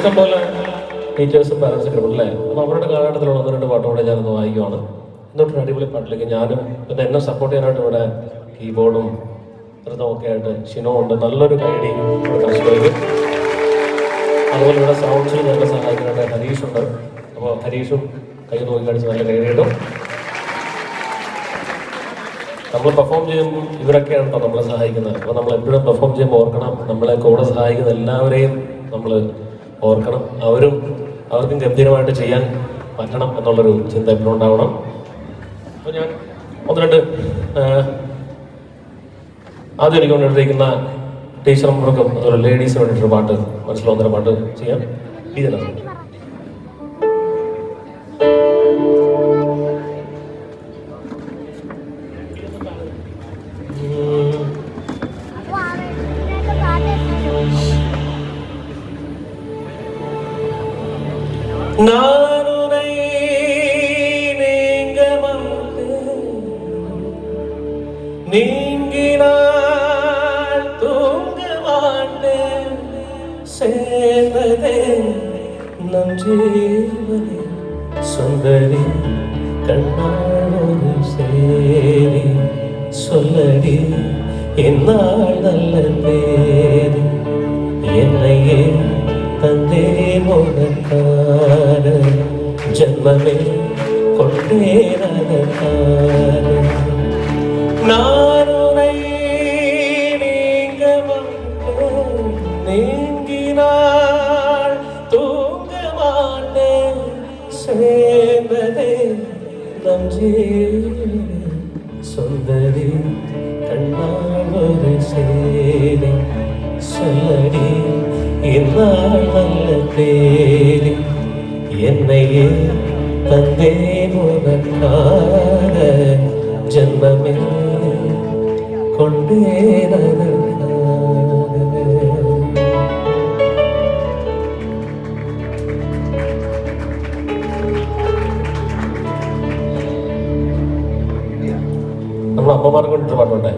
ഇഷ്ടംപോലെ ടീച്ചേഴ്സും പാരൻസൊക്കെ ഉണ്ടല്ലേ. അപ്പോൾ അവരുടെ കാലഘട്ടത്തിലുള്ള 1-2 പാട്ടും കൂടെ ഞാനൊന്ന് വായിക്കുവാണ്. എന്നിട്ടൊരു അടിപൊളി പാട്ടിലേക്ക് ഞാനും പിന്നെ എന്നെ സപ്പോർട്ട് ചെയ്യാനായിട്ട് ഇവിടെ കീബോർഡും ഒക്കെ ആയിട്ട് ഷിനോ ഉണ്ട്. നല്ലൊരു കൈഡി ഇവിടെ കർഷകർക്ക്. അതുപോലെ ഇവിടെ സൗണ്ട്സിൽ ഞങ്ങളെ സഹായിക്കാനായിട്ട് ഹരീഷുണ്ട്. അപ്പോൾ ഹരീഷും കൈ നോക്കി കാണിച്ച് നല്ല കൈഡി കിട്ടും. നമ്മൾ പെർഫോം ചെയ്യുമ്പോൾ ഇവരൊക്കെയാണ് കേട്ടോ നമ്മളെ സഹായിക്കുന്നത്. അപ്പോൾ നമ്മൾ എപ്പോഴും പെർഫോം ചെയ്യുമ്പോൾ ഓർക്കണം, നമ്മളെ കൂടെ സഹായിക്കുന്ന എല്ലാവരെയും നമ്മൾ ഓർക്കണം. അവർക്കും ഗംഭീരമായിട്ട് ചെയ്യാൻ പറ്റണം എന്നുള്ളൊരു ചിന്ത എപ്പോഴും ഉണ്ടാവണം. അപ്പോൾ ഞാൻ 1-2 ആദ്യം എനിക്ക് കൊണ്ടെടുത്തിരിക്കുന്ന ടീച്ചർമാർക്കും അതുപോലെ ലേഡീസിന് വേണ്ടിയിട്ടൊരു പാട്ട് മനസ്സിലാവുന്നൊരു പാട്ട് ചെയ്യാം. ഇതിനാണ് நானுனை நீங்க நீங்கினால் தூங்க மாட்டேன். சேர்ந்ததே நம் ஜீவனே சுந்தரி கண்ணால் ஒரு சேரி சொல்லடி என்னால் நல்ல பேரி என்னையே தந்தேன் உனக்கான ஜன்மமே கொண்டேனதற்கான நான் உனை நீங்க மாட்டேன். நீங்கினால் தூங்க மாட்டேன். சேர்ந்ததே நம் ஜீவனே சுந்தரி கண்ணால் ஒரு சேரி சொல்லடி இந்நாள் நல்ல பேரி என்னையே தந்தேன் உனக்காக ஜன்மமே கொண்டேனதற்காக. നമ്മൾ അമ്മമാർക്ക് വേണ്ടിയിട്ട് പാട്ടുണ്ടേ.